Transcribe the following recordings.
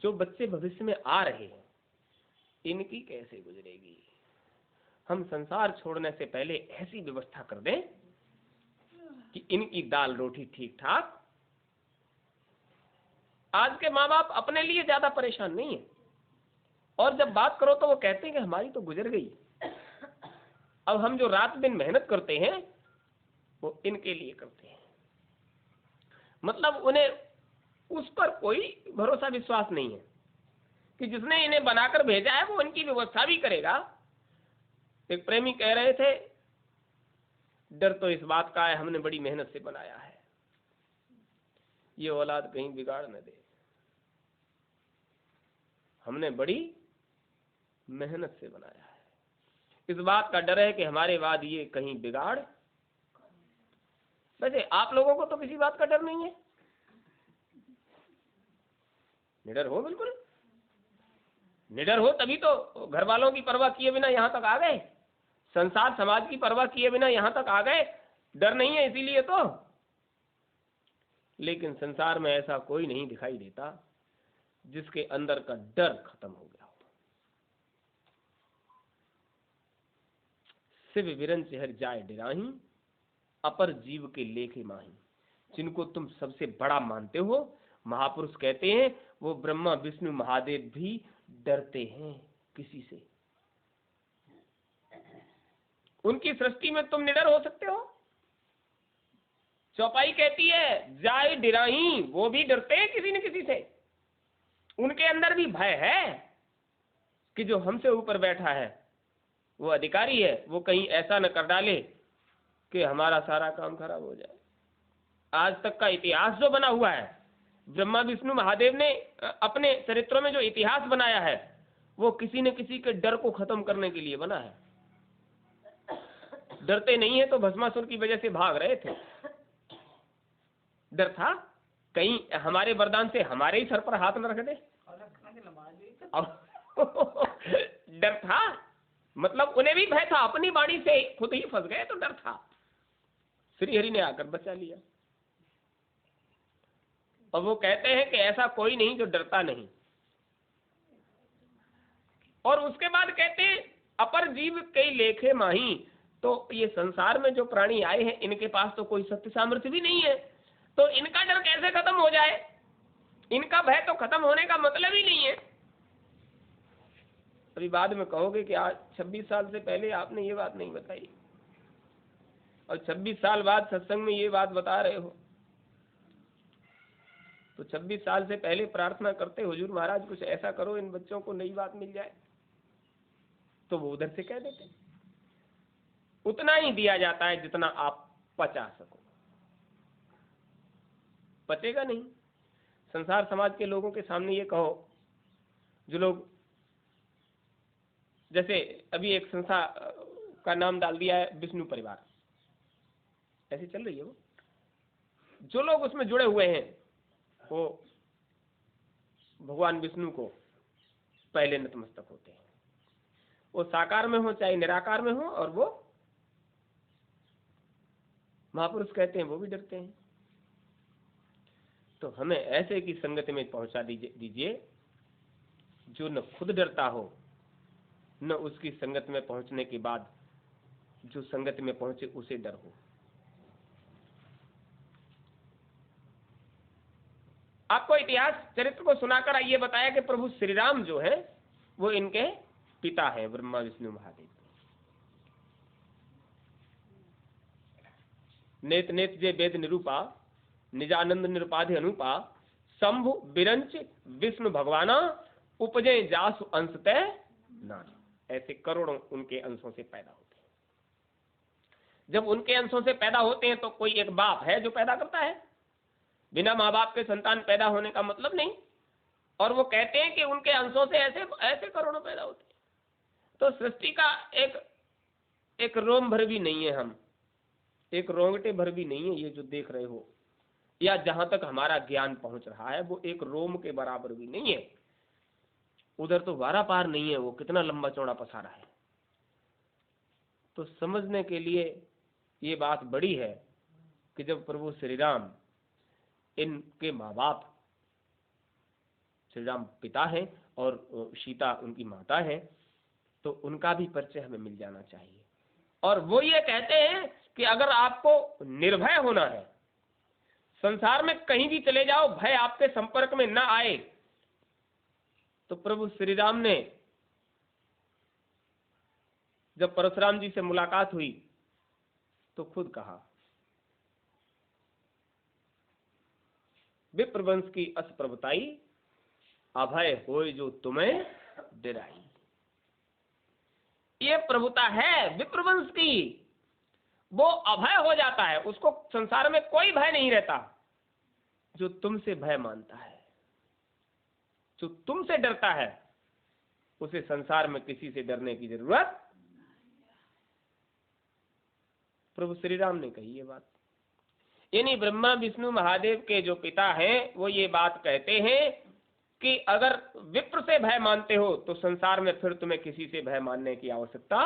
जो बच्चे भविष्य में आ रहे हैं इनकी कैसे गुजरेगी। हम संसार छोड़ने से पहले ऐसी व्यवस्था कर दें कि इनकी दाल रोटी ठीक ठाक। आज के माँ बाप अपने लिए ज्यादा परेशान नहीं है, और जब बात करो तो वो कहते हैं कि हमारी तो गुजर गई। अब हम जो रात दिन मेहनत करते हैं वो इनके लिए करते हैं। मतलब उन्हें उस पर कोई भरोसा विश्वास नहीं है कि जिसने इन्हें बनाकर भेजा है वो इनकी व्यवस्था भी करेगा। एक प्रेमी कह रहे थे, डर तो इस बात का है हमने बड़ी मेहनत से बनाया है, ये औलाद कहीं बिगाड़ न दे। हमने बड़ी मेहनत से बनाया है, इस बात का डर है कि हमारे बाद ये कहीं बिगाड़। वैसे आप लोगों को तो किसी बात का डर नहीं है, निडर हो, बिल्कुल निडर हो, तभी तो घर वालों की परवाह किए बिना यहां तक आ गए, संसार समाज की परवाह किए बिना यहां तक आ गए। डर नहीं है इसीलिए तो। लेकिन संसार में ऐसा कोई नहीं दिखाई देता जिसके अंदर का डर खत्म हो गया हो। शिव विरंच हर जाए डिराही, अपर जीव के लेखे माही। जिनको तुम सबसे बड़ा मानते हो, महापुरुष कहते हैं वो ब्रह्मा विष्णु महादेव भी डरते हैं किसी से। उनकी सृष्टि में तुम निडर हो सकते हो। चौपाई कहती है जाए डिराही, वो भी डरते हैं किसी न किसी से। उनके अंदर भी भय है कि जो हमसे ऊपर बैठा है वो अधिकारी है, वो कहीं ऐसा न कर डाले कि हमारा सारा काम खराब हो जाए। आज तक का इतिहास जो बना हुआ है, ब्रह्मा विष्णु महादेव ने अपने चरित्रों में जो इतिहास बनाया है वो किसी न किसी के डर को खत्म करने के लिए बना है। डरते नहीं है तो भस्मासुर की वजह से भाग रहे थे। डर था कहीं हमारे वरदान से हमारे ही सर पर हाथ न रख दे। डर था, मतलब उन्हें भी भय था, अपनी वाणी से खुद ही फंस गए तो डर था। श्री हरि ने आकर बचा लिया। और वो कहते हैं कि ऐसा कोई नहीं जो डरता नहीं। और उसके बाद कहते हैं अपर जीव कई लेखे माही। तो ये संसार में जो प्राणी आए हैं इनके पास तो कोई शक्ति सामर्थ्य भी नहीं है, तो इनका डर कैसे खत्म हो जाए। इनका भय तो खत्म होने का मतलब ही नहीं है। अभी बाद में कहोगे कि आज 26 साल से पहले आपने ये बात नहीं बताई और 26 साल बाद सत्संग में ये बात बता रहे हो। तो 26 साल से पहले प्रार्थना करते हुजूर महाराज कुछ ऐसा करो इन बच्चों को नई बात मिल जाए, तो वो उधर से कह देते। उतना ही दिया जाता है जितना आप पचा सको, पचेगा नहीं। संसार समाज के लोगों के सामने ये कहो, जो लोग जैसे अभी एक संस्था का नाम डाल दिया है विष्णु परिवार, ऐसी चल रही है वो। जो लोग उसमें जुड़े हुए हैं वो भगवान विष्णु को पहले नतमस्तक होते हैं। वो साकार में हो चाहे निराकार में हो, और वो महापुरुष कहते हैं वो भी डरते हैं। तो हमें ऐसे की संगति में पहुंचा दीजिए जो न खुद डरता हो, न उसकी संगत में पहुंचने के बाद जो संगत में पहुंचे उसे डर हो। आपको इतिहास चरित्र को सुनाकर आइए बताया कि प्रभु श्री राम जो है वो इनके पिता हैं, ब्रह्मा विष्णु महादेव। नेत नेत जे वेद निरूपा, निजानंद निरुपाधि अनुपा, शंभु बिरंच विष्णु भगवाना, उपजे जासु अंश तय नाना। ऐसे करोड़ों उनके अंशों से पैदा होते हैं। जब उनके अंशों से पैदा होते हैं तो कोई एक बाप है जो पैदा करता है। बिना माँ बाप के संतान पैदा होने का मतलब नहीं। और वो कहते हैं कि उनके अंशों से ऐसे ऐसे करोड़ों पैदा होते हैं। तो सृष्टि का एक रोम भर भी नहीं है, हम एक रोंगटे भर भी नहीं है। ये जो देख रहे हो या जहां तक हमारा ज्ञान पहुंच रहा है वो एक रोम के बराबर भी नहीं है। उधर तो वारा पार नहीं है, वो कितना लंबा चौड़ा पसारा है। तो समझने के लिए ये बात बड़ी है कि जब प्रभु श्री राम इनके माँ बाप श्री राम पिता हैं और सीता उनकी माता है, तो उनका भी परिचय हमें मिल जाना चाहिए। और वो ये कहते हैं कि अगर आपको निर्भय होना है, संसार में कहीं भी चले जाओ, भय आपके संपर्क में न आए, तो प्रभु श्री राम ने जब परशुराम जी से मुलाकात हुई तो खुद कहा, विप्रवंश की अस प्रभुताई, अभय होय जो तुम्हें डराई। ये प्रभुता है विप्रवंश की, वो अभय हो जाता है, उसको संसार में कोई भय नहीं रहता। जो तुमसे भय मानता है, जो तुमसे डरता है, उसे संसार में किसी से डरने की जरूरत। प्रभु श्री राम ने कही ये बात। यानी ब्रह्मा विष्णु महादेव के जो पिता हैं वो ये बात कहते हैं कि अगर विप्र से भय मानते हो तो संसार में फिर तुम्हें किसी से भय मानने की आवश्यकता,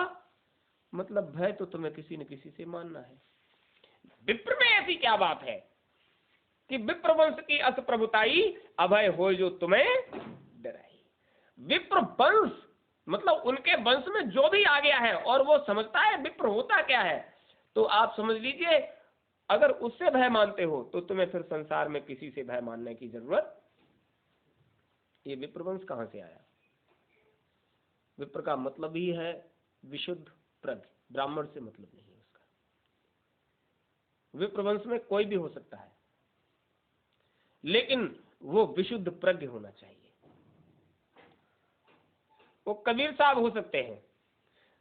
मतलब भय तो तुम्हें किसी न किसी से मानना है। विप्र में ऐसी क्या बात है कि विप्र वंश की अस प्रभुताई, अभय हो जो तुम्हें डराई। विप्र वंश मतलब उनके वंश में जो भी आ गया है और वो समझता है विप्र होता क्या है, तो आप समझ लीजिए अगर उससे भय मानते हो तो तुम्हें फिर संसार में किसी से भय मानने की जरूरत। ये विप्रवंश कहां से आया? विप्र का मतलब ही है विशुद्ध प्रज्ञ, ब्राह्मण से मतलब नहीं है उसका। विप्रवंश में कोई भी हो सकता है, लेकिन वो विशुद्ध प्रज्ञ होना चाहिए। वो कबीर साहब हो सकते हैं,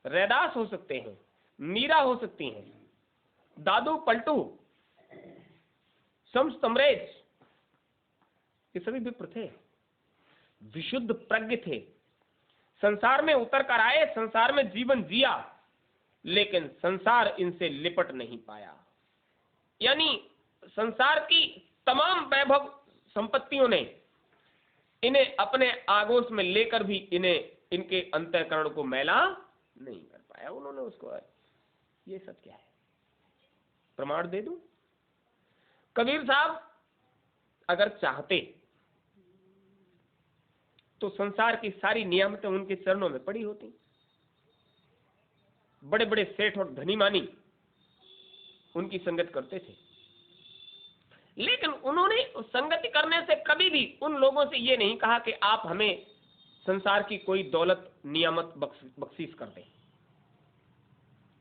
रैदास हो सकते हैं, मीरा हो सकती हैं, दादू पलटू, शम्स तमरेज, ये सभी विप्र थे, विशुद्ध प्रज्ञ थे। संसार में उतर कर आए, संसार में जीवन जिया, लेकिन संसार इनसे लिपट नहीं पाया। यानी संसार की तमाम वैभव संपत्तियों ने इन्हें अपने आगोश में लेकर भी इन्हें इनके अंतःकरण को मैला नहीं कर पाया। उन्होंने उसको, ये सत्य है, प्रमाण दे दूं। कबीर साहब अगर चाहते तो संसार की सारी नियामतें उनके चरणों में पड़ी होती। बड़े बड़े सेठ और धनी मानी उनकी संगत करते थे, लेकिन उन्होंने संगति करने से कभी भी उन लोगों से ये नहीं कहा कि आप हमें संसार की कोई दौलत नियामत बख्शीश कर दें।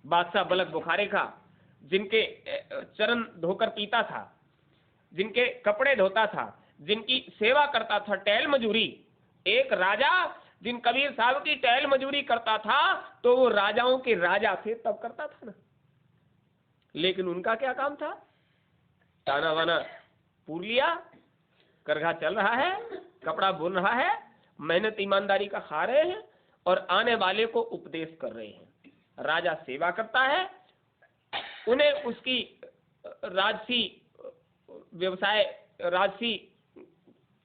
बादशाह बलक बुखारे का, जिनके चरण धोकर पीता था, जिनके कपड़े धोता था, जिनकी सेवा करता था, टहल मजूरी, एक राजा जिन कबीर साहब की टहल मजूरी करता था तो वो राजाओं के राजा थे तब करता था ना। लेकिन उनका क्या काम था? ताना वाना पूर लिया, करघा चल रहा है, कपड़ा बुन रहा है, मेहनत ईमानदारी का खा रहे हैं और आने वाले को उपदेश कर रहे हैं। राजा सेवा करता है, उन्हें उसकी राजसी व्यवसाय, राजसी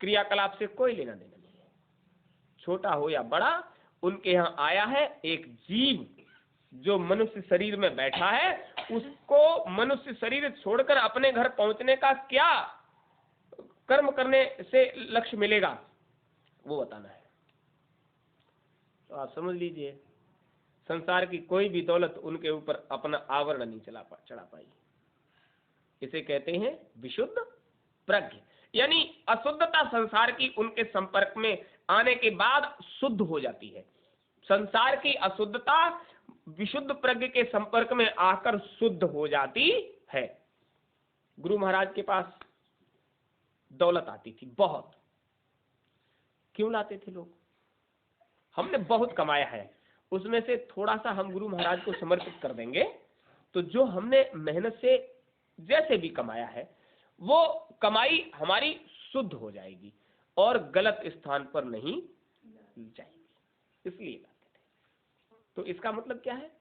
क्रियाकलाप से कोई लेना देना नहीं है। छोटा हो या बड़ा, उनके यहाँ आया है एक जीव जो मनुष्य शरीर में बैठा है, उसको मनुष्य शरीर छोड़कर अपने घर पहुंचने का क्या कर्म करने से लक्ष्य मिलेगा, वो बताना है। तो आप समझ लीजिए, संसार की कोई भी दौलत उनके ऊपर अपना आवरण नहीं चढ़ा पाई। इसे कहते हैं विशुद्ध प्रज्ञ। यानी अशुद्धता संसार की उनके संपर्क में आने के बाद शुद्ध हो जाती है। संसार की अशुद्धता विशुद्ध प्रज्ञ के संपर्क में आकर शुद्ध हो जाती है। गुरु महाराज के पास दौलत आती थी बहुत। क्यों लाते थे लोग? हमने बहुत कमाया है, उसमें से थोड़ा सा हम गुरु महाराज को समर्पित कर देंगे, तो जो हमने मेहनत से जैसे भी कमाया है वो कमाई हमारी शुद्ध हो जाएगी और गलत स्थान पर नहीं जाएगी, इसलिए लाते थे। तो इसका मतलब क्या है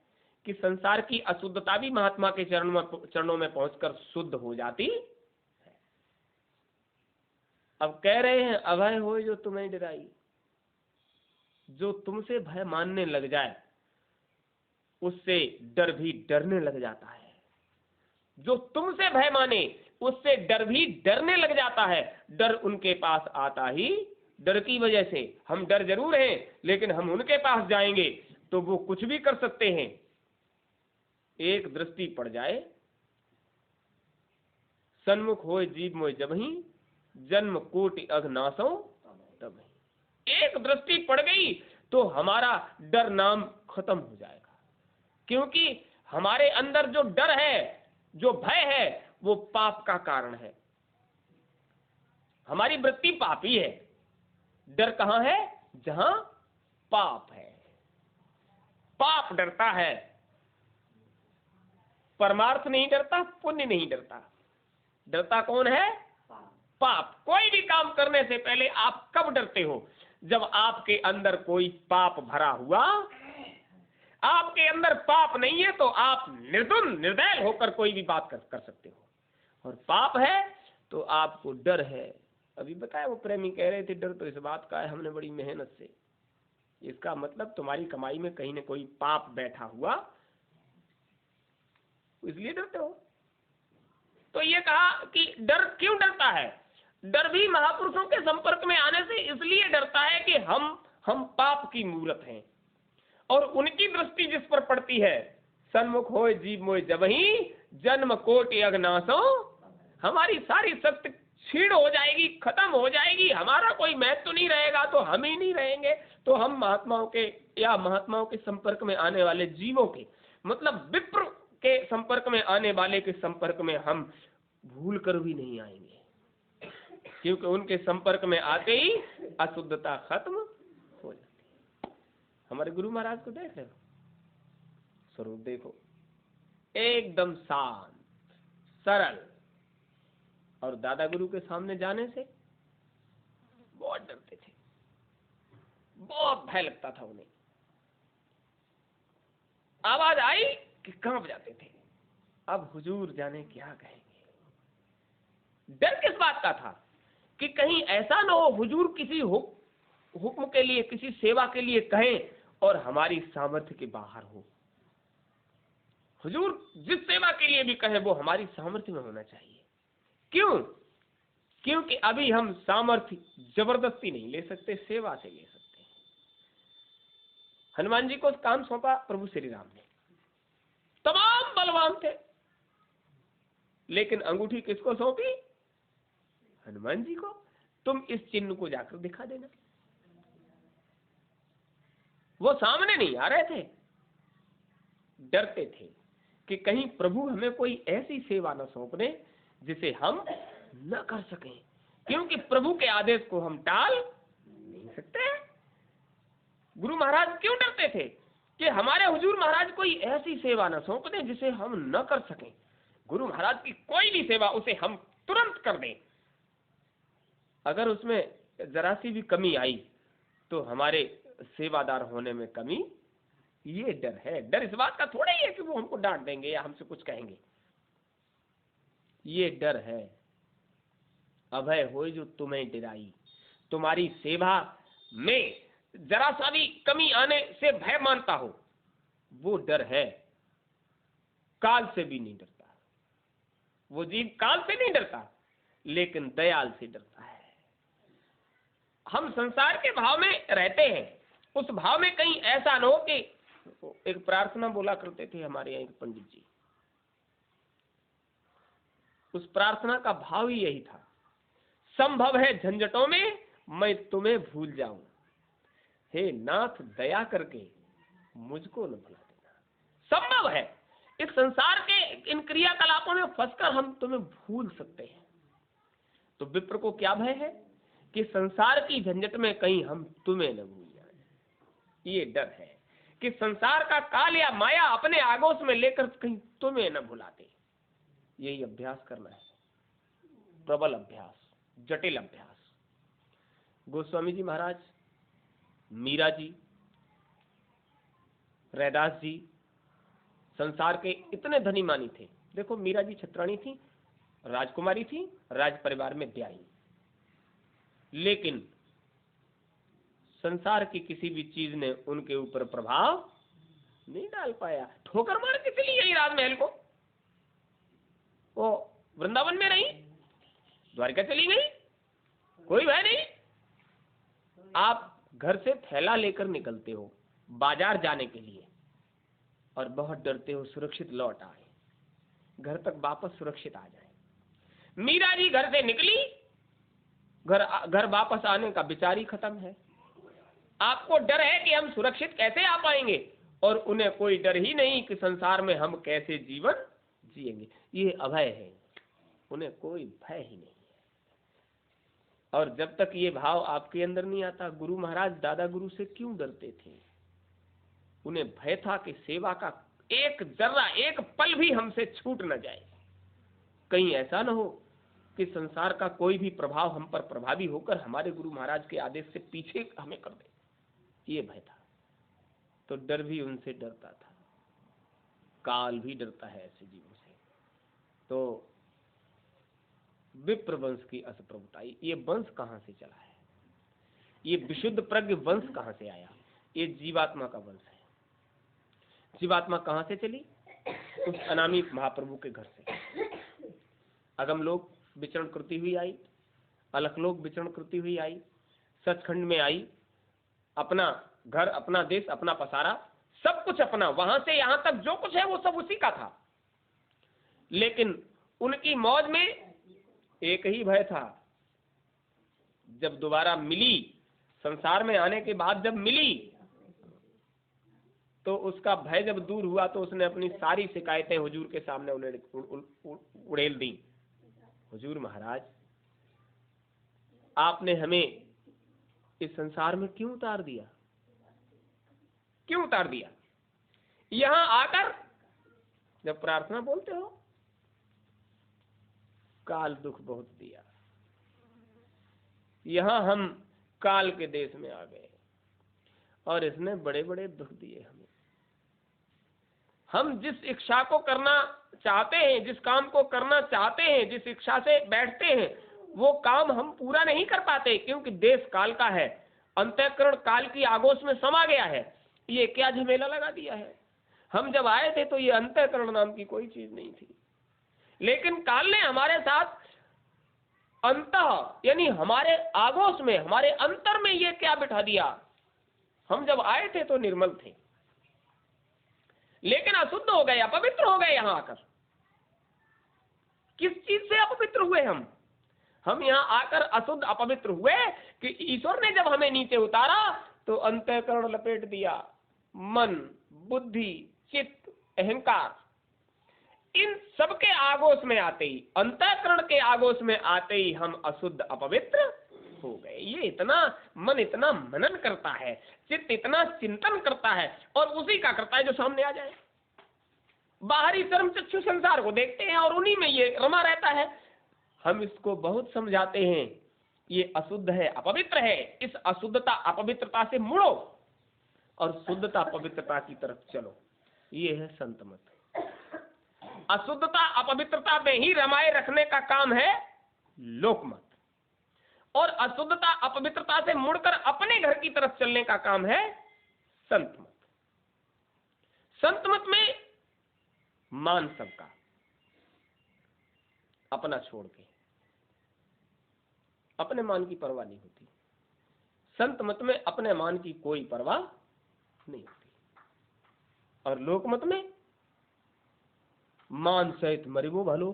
कि संसार की अशुद्धता भी महात्मा के चरणों में पहुंचकर शुद्ध हो जाती है। अब कह रहे हैं अभय हो जो तुम्हें डराई। जो तुमसे भय मानने लग जाए उससे डर भी डरने लग जाता है। जो तुमसे भय माने उससे डर भी डरने लग जाता है। डर उनके पास आता ही डर की वजह से हम डर जरूर हैं, लेकिन हम उनके पास जाएंगे तो वो कुछ भी कर सकते हैं। एक दृष्टि पड़ जाए, सन्मुख होए जीव मोय जबहि, जन्म कोटि अघनासो तबहि। एक दृष्टि पड़ गई तो हमारा डर नाम खत्म हो जाएगा, क्योंकि हमारे अंदर जो डर है, जो भय है, वो पाप का कारण है। हमारी वृत्ति पापी है। डर कहां है? जहां पाप है। पाप डरता है, परमार्थ नहीं डरता, पुण्य नहीं डरता। डरता कौन है? पाप। कोई भी काम करने से पहले आप कब डरते हो? जब आपके अंदर कोई पाप भरा हुआ। आपके अंदर पाप नहीं है तो आप निर्दुन निर्दय होकर कोई भी बात कर सकते हो, और पाप है तो आपको डर है। अभी बताया वो प्रेमी कह रहे थे, डर तो इस बात का है हमने बड़ी मेहनत से। इसका मतलब तुम्हारी कमाई में कहीं न कोई पाप बैठा हुआ, इसलिए डरते हो। तो ये कहा कि डर क्यों डरता है? डर भी महापुरुषों के संपर्क में आने से इसलिए डरता है कि हम पाप की मूरत हैं, और उनकी दृष्टि जिस पर पड़ती है, सन्मुख होए जीव मोय जबहि, जन्म कोटि अघनासो। हमारी सारी शक्ति क्षीण हो जाएगी, खत्म हो जाएगी, हमारा कोई महत्व नहीं रहेगा, तो हम ही नहीं रहेंगे। तो हम महात्माओं के या महात्माओं के संपर्क में आने वाले जीवों के, मतलब विप्र के संपर्क में आने वाले के संपर्क में हम भूल कर भी नहीं आएंगे, क्योंकि उनके संपर्क में आते ही अशुद्धता खत्म हो जाती है। हमारे गुरु महाराज को देख रहे हो, स्वरूप देखो, एकदम शांत सरल, और दादा गुरु के सामने जाने से बहुत डरते थे, बहुत भय लगता था उन्हें। आवाज आई कि कांप जाते थे। अब हुजूर जाने क्या कहेंगे। डर किस बात का था? कि कहीं ऐसा ना हो हुजूर किसी हुक्म के लिए, किसी सेवा के लिए कहें और हमारी सामर्थ्य के बाहर हो। हुजूर जिस सेवा के लिए भी कहें वो हमारी सामर्थ्य में होना चाहिए। क्यों? क्योंकि अभी हम सामर्थ्य जबरदस्ती नहीं ले सकते, सेवा से ले सकते हैं। हनुमान जी को काम सौंपा प्रभु श्री राम ने, तमाम बलवान थे, लेकिन अंगूठी किसको सौंपी? हनुमान जी को। तुम इस चिन्ह को जाकर दिखा देना। वो सामने नहीं आ रहे थे, डरते थे कि कहीं प्रभु हमें कोई ऐसी सेवा न सौंप दे जिसे हम न कर सकें, क्योंकि प्रभु के आदेश को हम टाल नहीं सकते। गुरु महाराज क्यों डरते थे? कि हमारे हुजूर महाराज कोई ऐसी सेवा न सौंप दें जिसे हम न कर सकें। गुरु महाराज की कोई भी सेवा उसे हम तुरंत कर दें, अगर उसमें जरा सी भी कमी आई तो हमारे सेवादार होने में कमी। ये डर है। डर इस बात का थोड़ा ही है कि वो हमको डांट देंगे या हमसे कुछ कहेंगे, ये डर है। अभय होय जो तुम्हें डराई, तुम्हारी सेवा में जरा सा भी कमी आने से भय मानता हो, वो डर है। काल से भी नहीं डरता वो जीव, काल से नहीं डरता, लेकिन दयाल से डरता है। हम संसार के भाव में रहते हैं, उस भाव में कहीं ऐसा न हो कि, एक प्रार्थना बोला करते थे हमारे यहाँ एक पंडित जी, उस प्रार्थना का भाव ही यही था, संभव है झंझटों में मैं तुम्हें भूल जाऊं, हे नाथ दया करके मुझको न भुला देना। संभव है इस संसार के इन क्रियाकलापों में फंसकर हम तुम्हें भूल सकते हैं। तो विप्र को क्या भय है कि संसार की झंझट में कहीं हम तुम्हें न भूल जाएं। ये डर है कि संसार का काल या माया अपने आगोश में लेकर कहीं तुम्हें न भुलाते। यही अभ्यास करना है, प्रबल अभ्यास, जटिल अभ्यास। गोस्वामी जी महाराज, मीरा जी, रैदास जी संसार के इतने धनी मानी थे। देखो मीरा जी छत्राणी थी, राजकुमारी थी, राज परिवार में ब्याही, लेकिन संसार की किसी भी चीज ने उनके ऊपर प्रभाव नहीं डाल पाया। ठोकर मार के चली गई राजमहल को, वो वृंदावन में रही, द्वारिका चली गई, कोई भय नहीं। आप घर से थैला लेकर निकलते हो बाजार जाने के लिए और बहुत डरते हो सुरक्षित लौट आए, घर तक वापस सुरक्षित आ जाए। मीरा जी घर से निकली, घर वापस आने का विचार ही खत्म है। आपको डर है कि हम सुरक्षित कैसे आ पाएंगे, और उन्हें कोई डर ही नहीं कि संसार में हम कैसे जीवन जिएंगे। ये अभय है, उन्हें कोई भय ही नहीं है। और जब तक ये भाव आपके अंदर नहीं आता, गुरु महाराज दादा गुरु से क्यों डरते थे? उन्हें भय था कि सेवा का एक जर्रा एक पल भी हमसे छूट न जाए, कहीं ऐसा न हो कि संसार का कोई भी प्रभाव हम पर प्रभावी होकर हमारे गुरु महाराज के आदेश से पीछे हमें कर दे। ये भय था, तो डर भी उनसे डरता था, काल भी डरता है ऐसे जीवों से। तो विप्र वंश की असप्रभुता, ये वंश कहां से चला है? ये विशुद्ध प्रज्ञ वंश कहां से आया? ये जीवात्मा का वंश है। जीवात्मा कहां से चली? उस अनामी महाप्रभु के घर से। अगम लोक विचरण करती हुई आई, अलख लोक विचरण करती हुई आई, सचखंड में आई, अपना घर अपना देश अपना पसारा, सब कुछ अपना, वहां से यहां तक जो कुछ है वो सब उसी का था। लेकिन उनकी मौज में एक ही भय था, जब दोबारा मिली, संसार में आने के बाद जब मिली, तो उसका भय जब दूर हुआ तो उसने अपनी सारी शिकायतें हुजूर के सामने उड़ेल दी। हुजूर महाराज, आपने हमें इस संसार में क्यों उतार दिया? क्यों उतार दिया? यहां आकर जब प्रार्थना बोलते हो, काल दुख बहुत दिया। यहां हम काल के देश में आ गए और इसने बड़े बड़े दुख दिए हमें। हम जिस इच्छा को करना चाहते हैं, जिस काम को करना चाहते हैं, जिस इच्छा से बैठते हैं, वो काम हम पूरा नहीं कर पाते, क्योंकि देश काल का है, अंतःकरण काल की आगोश में समा गया है। ये क्या झमेला लगा दिया है? हम जब आए थे तो ये अंतःकरण नाम की कोई चीज नहीं थी, लेकिन काल ने हमारे साथ अंतः यानी हमारे आगोश में, हमारे अंतर में ये क्या बिठा दिया? हम जब आए थे तो निर्मल थे, लेकिन अशुद्ध हो गए, अपवित्र हो गए। यहां आकर किस चीज से अपवित्र हुए हम यहां आकर अशुद्ध अपवित्र हुए कि ईश्वर ने जब हमें नीचे उतारा तो अंतःकरण लपेट दिया, मन, बुद्धि, चित्त, अहंकार, इन सबके आगोश में आते ही, अंतःकरण के आगोश में आते ही हम अशुद्ध अपवित्र हो गए। ये इतना मन इतना मनन करता है, चित्त इतना चिंतन करता है, और उसी का करता है जो सामने आ जाए। बाहरी कर्म चक्षु संसार को देखते हैं और उन्हीं में ये रमा रहता है। हम इसको बहुत समझाते हैं, ये अशुद्ध है, अपवित्र है, इस अशुद्धता अपवित्रता से मुड़ो और शुद्धता पवित्रता की तरफ चलो। ये है संत मत। अशुद्धता अपवित्रता में ही रमाए रखने का काम है लोकमत, और अशुद्धता अपवित्रता से मुड़कर अपने घर की तरफ चलने का काम है संत मत। संत मत में मान सबका, अपना छोड़ के, अपने मान की परवाह नहीं होती। संत मत में अपने मान की कोई परवाह नहीं होती, और लोक मत में मान सहित मरिबो भलो,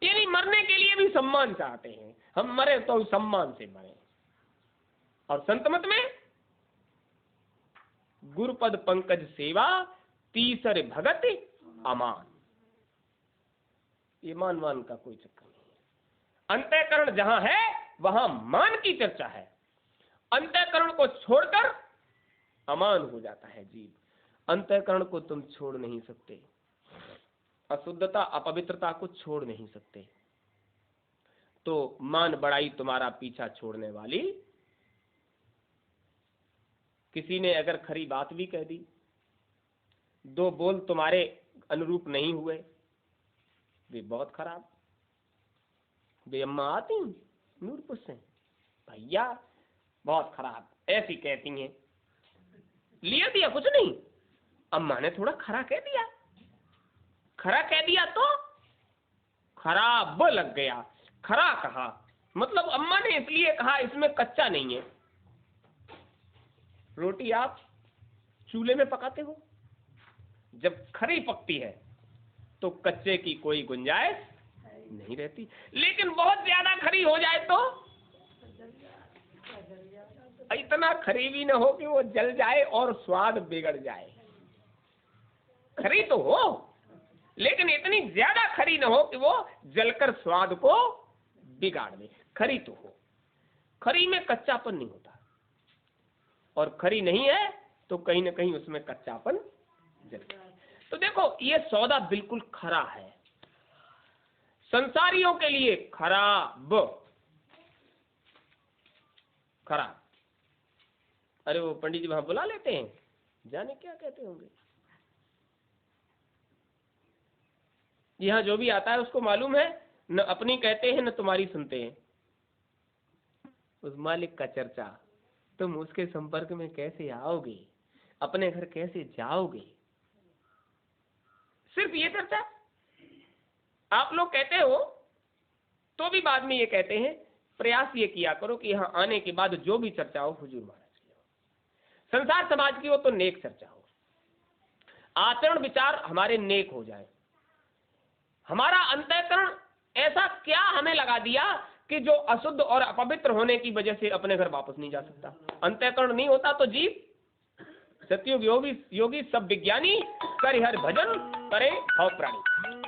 यानी मरने के लिए भी सम्मान चाहते हैं, हम मरे तो सम्मान से मरे। और संत मत में गुरुपद पंकज सेवा, तीसरे भगत अमान। ये मान का कोई चक्कर नहीं है। अंतःकरण जहां है वहां मान की चर्चा है, अंतःकरण को छोड़कर अमान हो जाता है जीव। अंतःकरण को तुम छोड़ नहीं सकते, अशुद्धता अपवित्रता को छोड़ नहीं सकते, तो मान बड़ाई तुम्हारा पीछा छोड़ने वाली। किसी ने अगर खरी बात भी कह दी, दो बोल तुम्हारे अनुरूप नहीं हुए, वे बहुत खराब। वे अम्मा आती नूरपुर से, भैया बहुत खराब, ऐसी कहती हैं, लिया दिया कुछ नहीं, अम्मा ने थोड़ा खरा कह दिया, खरा कह दिया तो खराब लग गया, खरा कहा, मतलब अम्मा ने इसलिए कहा इसमें कच्चा नहीं है। रोटी आप चूल्हे में पकाते हो, जब खरी पकती है तो कच्चे की कोई गुंजाइश नहीं रहती, लेकिन बहुत ज्यादा खरी हो जाए तो इतना खरी भी न हो कि वो जल जाए और स्वाद बिगड़ जाए। खरी तो हो, लेकिन इतनी ज्यादा खरी न हो कि वो जलकर स्वाद को बिगाड़ दे। खरी तो हो, खरी में कच्चापन नहीं होता, और खरी नहीं है तो कहीं न कहीं उसमें कच्चापन जलता है। तो देखो ये सौदा बिल्कुल खरा है, संसारियों के लिए खराब। खराब। अरे वो पंडित जी वहां बुला लेते हैं, जाने क्या कहते होंगे। यहाँ जो भी आता है उसको मालूम है, न अपनी कहते हैं न तुम्हारी सुनते हैं। उस मालिक का चर्चा, तुम उसके संपर्क में कैसे आओगे, अपने घर कैसे जाओगे, सिर्फ ये चर्चा आप लोग कहते हो। तो भी बाद में ये कहते हैं प्रयास ये किया करो कि यहाँ आने के बाद जो भी चर्चा हो हुजूर महाराज की हो, संसार समाज की हो तो नेक चर्चा हो, आचरण विचार हमारे नेक हो जाए। हमारा अंतःकरण ऐसा क्या हमें लगा दिया कि जो अशुद्ध और अपवित्र होने की वजह से अपने घर वापस नहीं जा सकता। अंतःकरण नहीं होता तो जीव सतयुग योगी सब विज्ञानी कर हर भजन करे भव प्राणी।